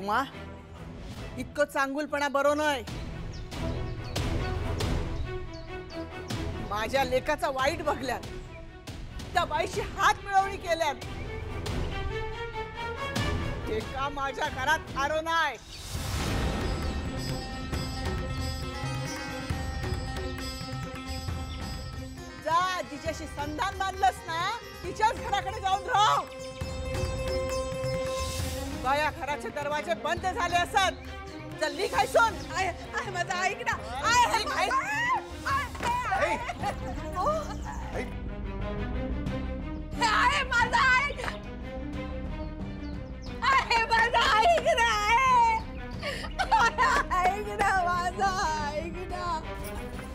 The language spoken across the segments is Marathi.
उमा, इतकं चांगुलपणा बरो नाही. माझ्या लेकाचा वाईट बघल्यात, त्या बाईशी हात मिळवणी केल्यात. ते का माझ्या घरात आरो नाही. जा, जिच्याशी संधान बांधलंस ना तिच्याच घराकडे जाऊन राह. बाया घराचे दरवाजे बंद झाले असत. चल निघ खायसून. माझा ऐक ना.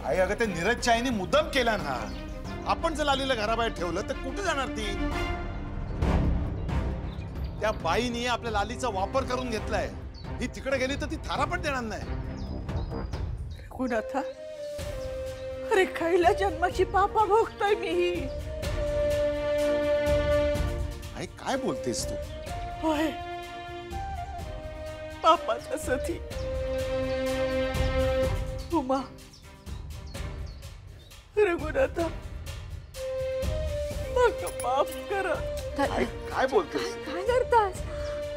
आई अगं ते नीरजच्या आईने मुद्दाम केला ना. आपण जर लालीला घराबाहेर ठेवलं तर कुठे जाणार ती? त्या बाईने आपल्या लालीचा वापर करून घेतलाय. ही तिकडे गेली तर ती थारा पण देणार नाही. कुणाथा, अरे खायला जन्माची पापा भोगतोय मी. आई काय बोलतेस तू? होय, पापाचा सती. उमा, रघुनाथा, मग माफ करा. आई काय बोलतेस? काय करतास?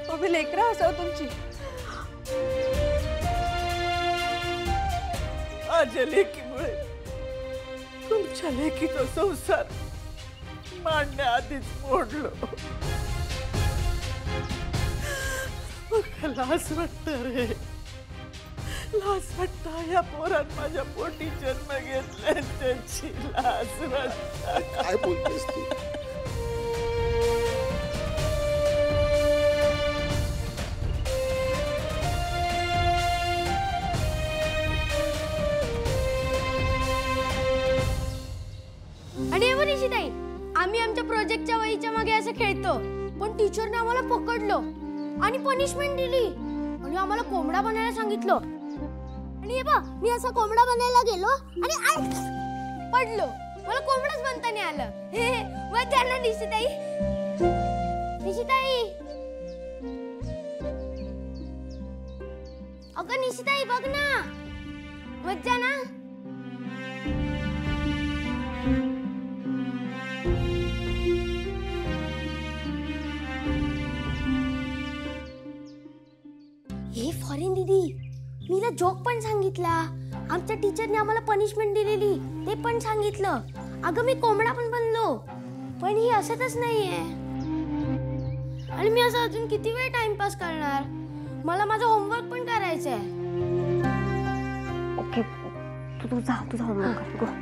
अभि लेकरा असाव तुमची. माझ्या लेकीमुळे तुमच्या लेकीचा संसार मांडण्याआधीच मोडलो. लाज वाटत रे, लाज वाटत. या पोरात माझ्या पोटी जन्म घेतला त्याची लाज वाटत. काय बोलतेस तू? आणि एवढी निशिताई, आम्ही आमच्या प्रोजेक्टच्या वहीच्या मागे असं खेळतो, पण टीचरने आम्हाला पकडलं आणि पनिशमेंट दिली आणि आम्हाला कोंबडा बनायला सांगितलं. आणि हे बघ, मी असा कोंबडा बनायला गेलो आणि पडलो. मला कोंबडाच बनता नाही आलं. हे मग त्यांना निशिताई, निशिताई, अगं निशिताई बघ ना, मज्जा ना. हे फॉरेन दीदी, मीला जोक पण सांगितला. आमच्या टीचरने आम्हाला पनिशमेंट दिलेली ते पण सांगितलं. अगं मी कोंबडा पण बनलो, पण ही असतच नाहीये. आणि मी असं अजून किती वेळ टाइमपास करणार? मला माझं होमवर्क पण करायचंय. ओके, तू जा, तुझा होमवर्क कर. गो.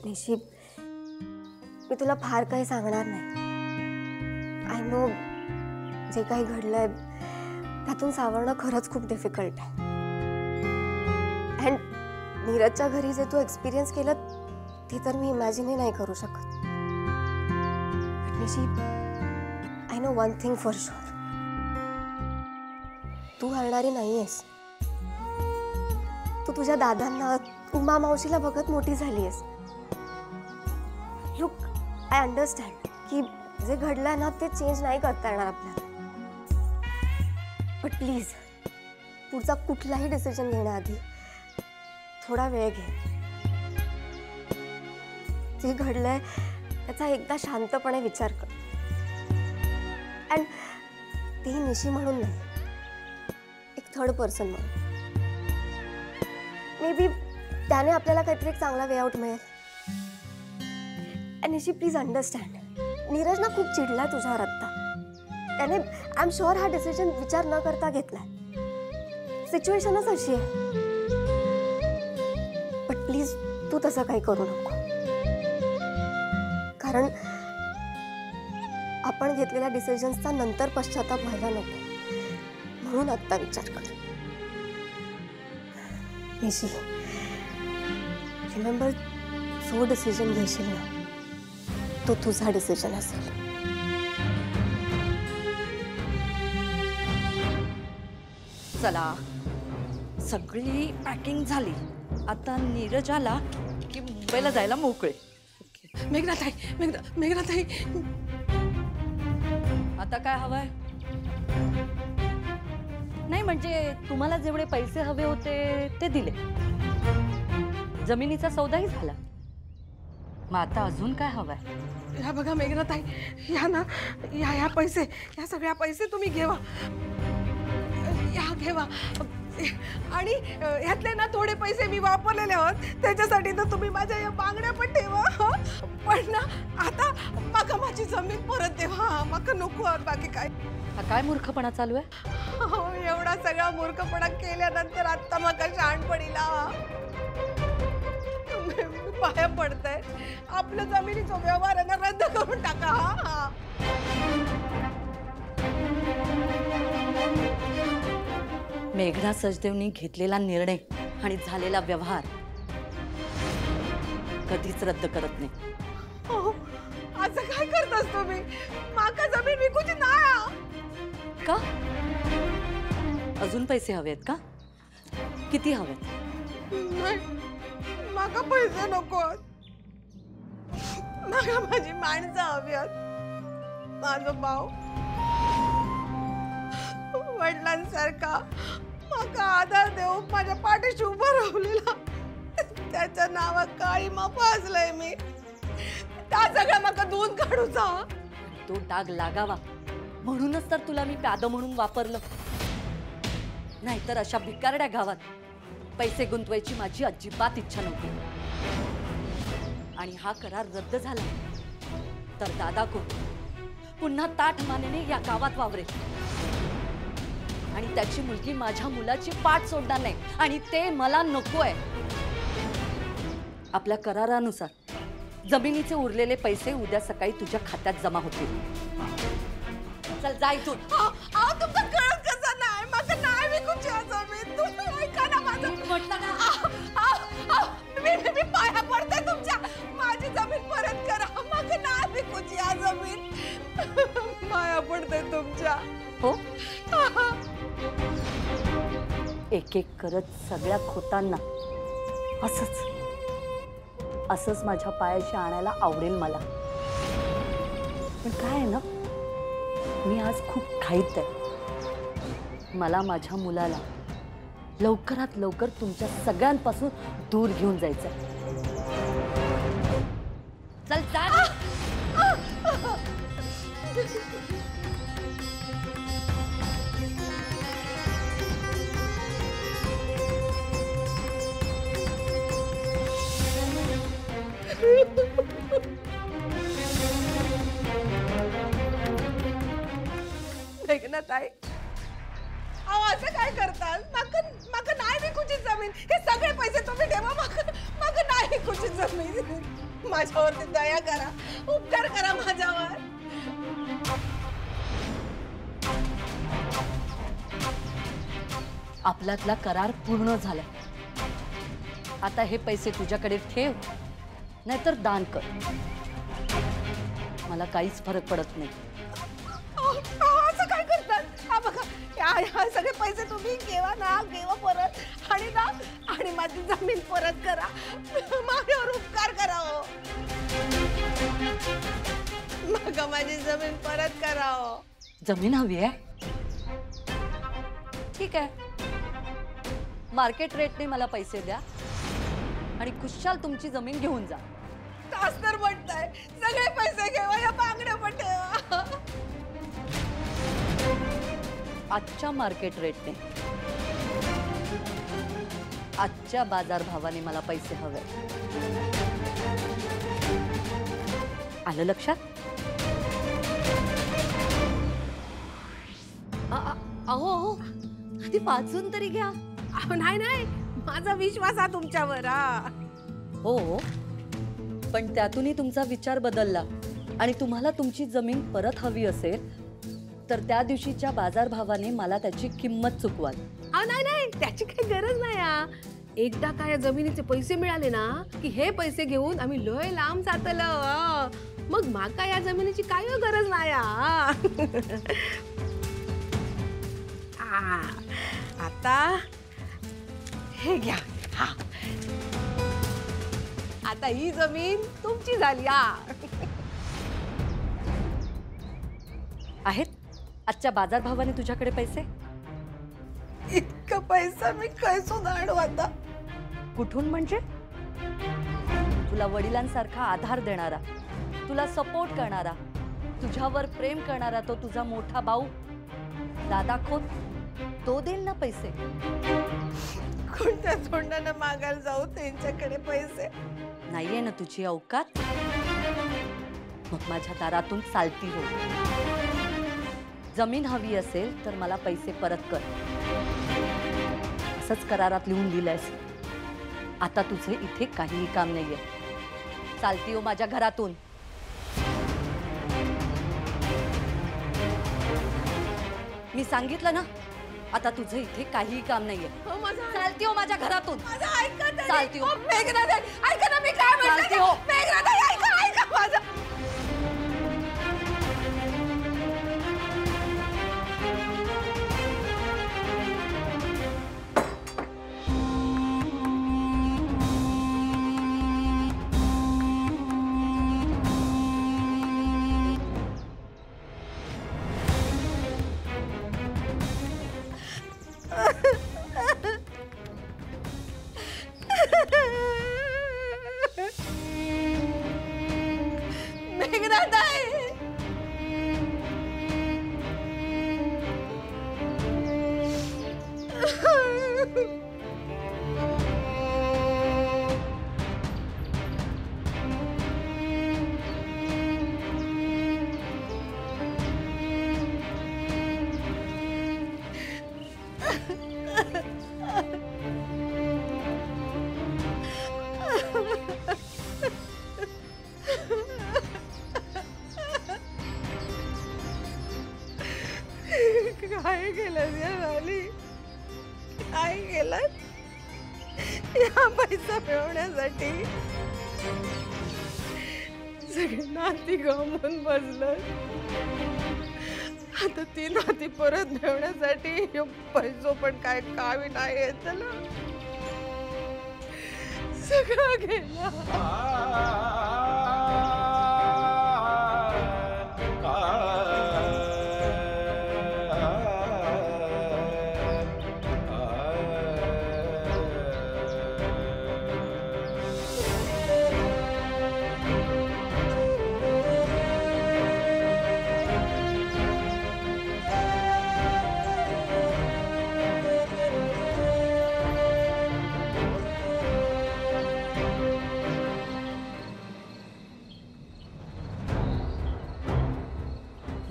निशिब, मी तुला फार काही सांगणार नाही. आय नो जे काही घडलंय त्यातून सावरणं खरंच खूप डिफिकल्ट आहे. अँड नीरजच्या घरी जे तू एक्सपिरियन्स केलं ते तर मी इमॅजिनही नाही करू शकत. बट निशिब, I know one thing for sure, तू हरणारी नाहीयेस. तू तुझ्या दादांना, उमा मावशीला बघत मोठी झालीयस. लुक, आय अंडरस्टँड की जे घडलंय ना ते चेंज नाही करता येणार आपल्याला. बट प्लीज, पुढचा कुठलाही डिसिजन घेण्याआधी थोडा वेळ घे. जे घडलंय त्याचा एकदा शांतपणे विचार कर. अँड ती निशी म्हणून नाही, एक थर्ड पर्सन म्हणून. मे बी त्याने आपल्याला काहीतरी एक चांगला वे आउट मिळेल. निशी प्लीज अंडरस्टँड, नीरज ना खूप चिडलाय तुझ्यावर आत्ता. त्याने आय एम शुअर हा डिसिजन विचार न करता घेतलाय. सिच्युएशनच अशी आहे. बट प्लीज तू तसं काही करू नको, कारण आपण घेतलेल्या डिसिजन्सचा नंतर पश्चाताप व्हायला नको. म्हणून आत्ता विचार कर. निशी, रिमेंबर, जो डिसिजन घेशील ना तो तुझा डिसिजन असेल. चला, सगळी पॅकिंग झाली. आता नीरज आला की मुंबईला जायला मोकळे. मेघनाताई, मेघनाताई, आता काय हवंय? नाही म्हणजे तुम्हाला जेवढे पैसे हवे होते ते दिले, जमिनीचा सौदाही झाला. मग आता अजून काय हवंय? ह्या बघा मेघनाताई, ह्या ना, ह्या पैसे, ह्या सगळ्या पैसे तुम्ही घेवा, ह्या घेवा. आणि ह्यातले ना थोडे पैसे मी वापरलेले आहोत, त्याच्यासाठी तर तुम्ही माझ्या या बांगड्या पण ठेवा. पण ना आता माका माझी जमीन परत देवा, माका नको आहोत बाकी काय. हा काय मूर्खपणा चालू आहे? एवढा सगळा मूर्खपणा केल्यानंतर आता माका शहाण पडिला. पाया पडतंय, आपल्या जमिनीचा व्यवहार आहे ना रद्द करून टाका. हा मेघना सचदेवनी घेतलेला निर्णय आणि झालेला व्यवहार कधीच रद्द करत नाही. असं काय करतास तुम्ही? माका जमीन विकूची नाही. का? अजून पैसे हवेत का? किती हवेत? नाही, माका पैसे नको. माका माझी माणसं हवी आहेत. माझा भाऊ वडिलांसारखा माका आधार देऊ माझ्या पाठीशी उभं राहिलेला, त्याच्या नावात काळीमा पाजलंय मी. त्या सगळ्या माका धुवून काढूचा. तो डाग लागावा म्हणूनच तर तुला मी प्याद म्हणून वापरलं. नाहीतर अशा भिकारड्या गावात पैसे गुंतवायची माझी अजिबात इच्छा नव्हती. आणि हा करार रद्द झाला तर दादा को पुन्हा ताठ मानेने या गावात वावरेल आणि त्याची मुलगी माझ्या मुलाची पाठ सोडणार नाही. आणि ते मला नकोय. आपल्या करारानुसार जमिनीचे उरलेले पैसे उद्या सकाळी तुझ्या खात्यात जमा होतील. चल जा इथून. तुमचं कळत कसं नाही? माका नाही विकूची जमीन. तुम्ही ऐका ना माझं. म्हटलं ना. मी पाया पडते तुमच्या. माझी जमीन परत करा. माका नाही विकूची जमीन. पाया पडते तुमच्या. हो, एक एक करत सगळ्या खोतांना असंच माझ्या पायाशी आणायला आवडेल मला. पण काय आहे ना, मी आज खूप घाईत आहे. मला माझ्या मुलाला लवकरात लवकर तुमच्या सगळ्यांपासून दूर घेऊन जायचंय. चल जा. मेघनाताई, असं काय करतात? माका नाही विकूची जमीन. हे सगळे पैसे तुम्ही ठेवा. माका नाही विकूची जमीन. माझ्यावरती दया करा, उपकार करा माझ्यावर. आपल्यातला करार पूर्ण झाला. आता हे पैसे तुझ्याकडे ठेव, नाहीतर दान कर. मला काहीच फरक पडत नाही. असं काय करतात? हा बघा, ह्या सगळे पैसे तुम्ही घेवा ना, घेवा परत. आणि माझी जमीन परत करा. माझ्यावर उपकार करा. हो, मग माझी जमीन परत करा. हो, जमीन हवी आहे? ठीक आहे, मार्केट रेटने मला पैसे द्या आणि खुशाल तुमची जमीन घेऊन जा. तास तर म्हणताय, सगळे पैसे घेवा, या बांगड्या पण ठेवा. आजच्या मार्केट रेटने, आजच्या बाजार भावाने मला पैसे हवे. आलं लक्षात? अहो ती वाचून तरी घ्या. नाही, माझा विश्वास आहे तुमच्यावर. हो, पण त्यातूनही तुमचा विचार बदलला आणि तुम्हाला तुमची जमीन परत हवी असेल तर त्या दिवशीच्या बाजारभावाने मला त्याची किंमत चुकवाल. नाही, त्याची काही गरज नाही. एकदा काय या जमिनीचे पैसे मिळाले ना की हे पैसे घेऊन आम्ही लय लांब जातलं. मग माका या जमिनीची काय गरज नाही. आता हे घ्या. हा, आता ही जमीन तुमची झाली. आहेत आजच्या बाजारभावाने तुझ्याकडे पैसे? इतका पैसा मी कैसून आणू आता? कुठून म्हणजे? तुला वडिलांसारखा आधार देणारा, तुला सपोर्ट करणारा, तुझ्यावर प्रेम करणारा तो तुझा मोठा भाऊ दादा खोत, तो देईल ना पैसे. कोणत्या तोंडानं मागायला जाऊ त्यांच्याकडे पैसे? नाहीये ना तुझी अवकात? मग माझ्या दारातून चालती हो. जमीन हवी असेल तर मला पैसे परत कर, असंच करारात लिहून दिलंयस. आता तुझे इथे काहीही काम नाहीये. चालती हो माझ्या घरातून. मी सांगितलं ना, आता तुझे इथे काहीही काम नाहीये. चालती हो माझ्या घरातून. चालती हो. ऐका ना, मी काय म्हणते. चालती हो. ऐका माझं. काय केलं या राणी? काय केलं या पैसा मिळवण्यासाठी? सगळे नाती गमून बसलं. आता ती नाती परत मिळवण्यासाठी पैसो पण काय कावी नाही येत त्याला. सगळं गेलं.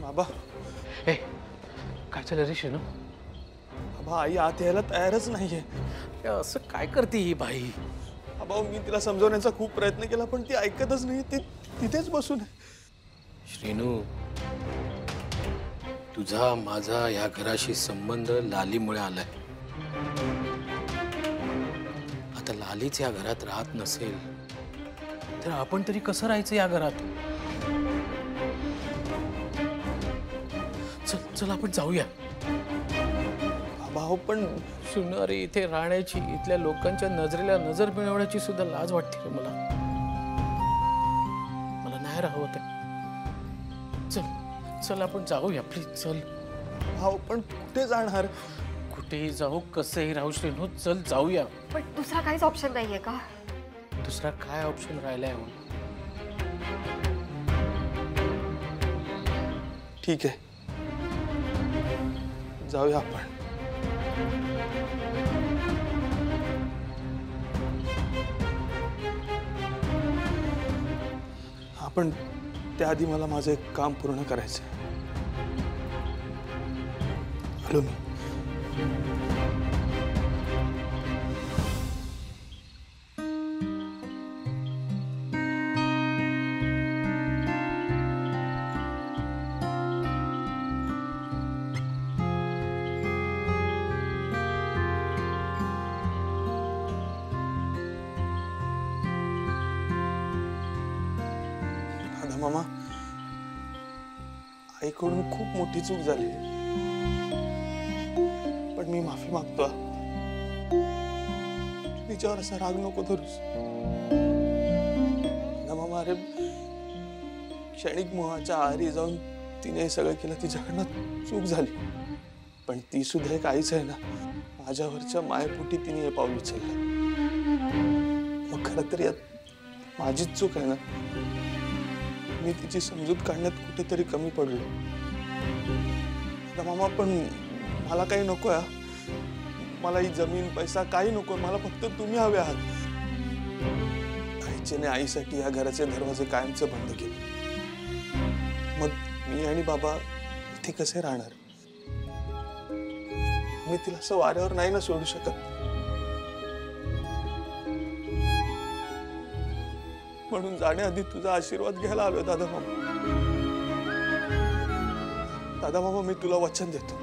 बाबा, ए काय चाललं रे शिनू? बाबा आई आत यायला तयारच नाहीये. असं काय करते ही बाई? बाबा मी तिला समजवण्याचा खूप प्रयत्न केला पण ती ऐकतच नाही. ती तिथेच बसून आहे. श्रीनू, तुझा माझा या घराशी संबंध लालीमुळे आलाय. आता लालीच या घरात राहत नसेल तर आपण तरी कसं राहायचं या घरात? चल चल आपण जाऊया. बाबा पण शिनू, अरे इथे राहण्याची, इथल्या लोकांच्या नजरेला नजर मिळवण्याची सुद्धा लाज वाटते रे मला. मला नाही राहवत आहे. चल चल आपण जाऊया प्लीज. चल. भाऊ पण कुठे जाणार? कुठेही जाऊ, कसंही राहू श्रीनू. चल जाऊया. पण दुसरा काहीच ऑप्शन नाहीये का? दुसरा काय ऑप्शन राहिलाय हो? ठीक आहे, जाऊया आपण. आपण त्याआधी मला माझं एक काम पूर्ण करायचं आहे. आलो मी. मामा, आईकडून खूप मोठी चूक झाली, पण मी माफी मागतो. तिच्यावर असा राग नको धरूस ना मामा. अरे क्षणिक मोहाच्या आहारी जाऊन तिने हे सगळं केलं, तिच्याकडनं चूक झाली, पण ती सुद्धा एक आईच आहे ना. माझ्यावरच्या मायेपोटी तिने हे पाऊल उचललं. मग खरं तर यात माझीच चूक आहे ना. मी तिची समजूत काढण्यात कुठेतरी कमी पडलो ना मामा. पण मला काही नको आहे. मला ही जमीन पैसा काही नको. मला फक्त तुम्ही हवे आहात. आईचेने आईसाठी या घराचे दरवाजे कायमचे बंद केले. मग मी आणि बाबा इथे कसे राहणार? मी तिला असं वाऱ्यावर नाही ना सोडू शकत. म्हणून जाण्याआधी तुझा आशीर्वाद घ्यायला आलोय दादा मामा. दादा मामा, मी तुला वचन देतो,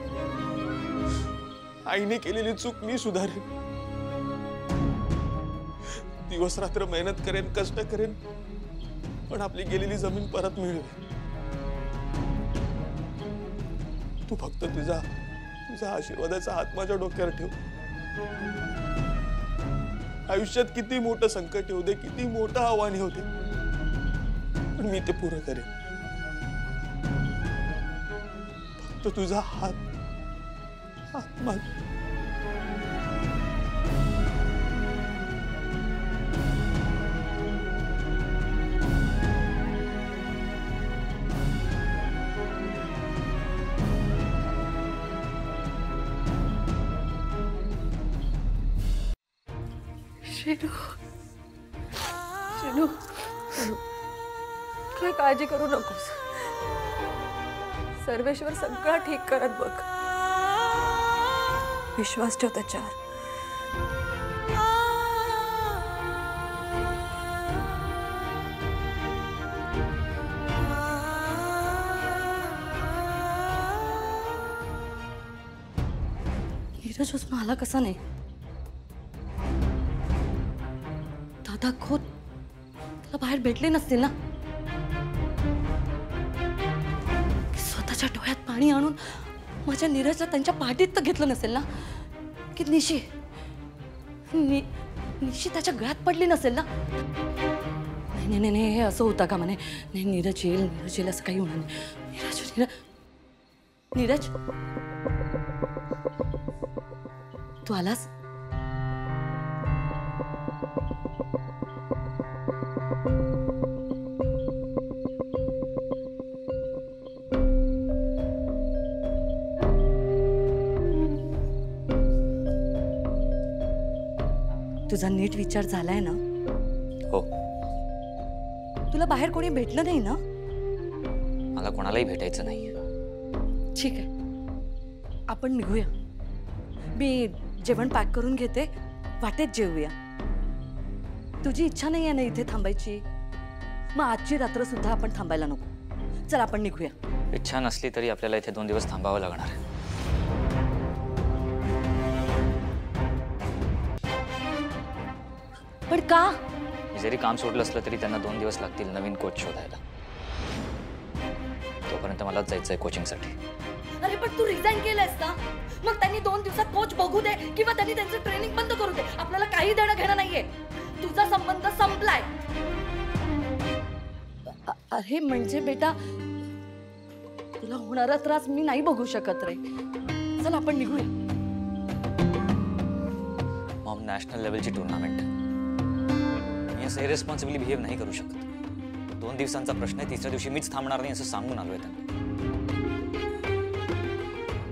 आईने केलेली चूक मी सुधारेन. दिवस रात्र मेहनत करेन, कष्ट करेन, पण आपली गेलेली जमीन परत मिळवेन. तू फक्त तुझा आशीर्वादाचा हात माझ्या डोक्यावर ठेव. आयुष्यात किती मोठं संकट येऊ दे, किती मोठं आव्हान येऊ दे, पण मी ते पुरं करेन. फक्त तुझा हात माग. शेणू, शेणू, काय काळजी करू नकोस. सर्वेश्वर सगळं ठीक करत बघ. विश्वास ठेव त्याच्यावर. नीरज उस्मा आला कसा नाही? दादा खोत त्याला बाहेर भेटले नसतील ना? स्वतःच्या डोळ्यात पाणी आणून माझ्या नीरजला त्यांच्या पाठीत तर घेतलं नसेल ना? की निशी त्याच्या गळ्यात पडली नसेल ना? नाही नाही नाही, हे असं होतं का म्हणे? नाही, नीरज येईल असं काही होणार नाही. नीरज तू आलास? तुझा नीट विचार झालाय ना? हो. तुला बाहेर कोणी भेटलं नाही ना? मला कोणालाही भेटायचं नाही. ठीक आहे, आपण निघूया. मी जेवण पॅक करून घेते, वाटेत जेवूया. तुझी इच्छा नाही आहे ना इथे थांबायची? मग आजची रात्र सुद्धा आपण थांबायला नको. चल आपण निघूया. इच्छा नसली तरी आपल्याला इथे 2 दिवस थांबावं लागणार आहे. पण का? जरी काम सोडलं असलं तरी त्यांना 2 दिवस लागतील नवीन कोच शोधायला. तोपर्यंत मलाच जायचंय कोचिंगसाठी. अरे पण तू रिझाईन केलंयस ना? मग त्यांनी 2 दिवसात कोच बघू दे किंवा त्यांनी त्यांचं ट्रेनिंग बंद करू दे. आपल्याला काही देणं घेणं नाहीये. तुझा संबंध संपलाय. अरे म्हणजे बेटा, तुला होणारा त्रास मी नाही बघू शकत रे. चल आपण निघूया. मॉम, नॅशनल लेवलची टुर्नामेंट. मी असं इरेस्पॉन्सिबली बिहेव नाही करू शकत. 2 दिवसांचा प्रश्न आहे, 3ऱ्या दिवशी मीच थांबणार नाही असं सांगून आलोय त्यांना.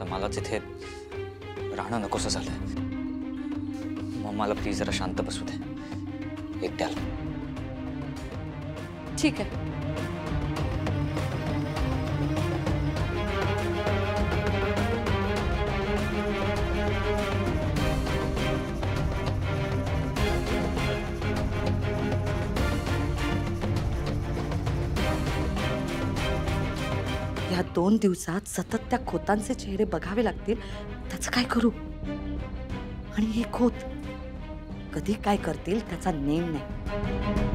तर मलाच इथे राहणं नकोसं झालंय. मग मला प्लीज जरा शांत बसू दे एकट्याला. ठीक आहे. या 2 दिवसात सतत त्या खोतांचे चेहरे बघावे लागतील. त्याचं काय करू? आणि हे खोत कधी काय करतील त्याचा नेम नाही.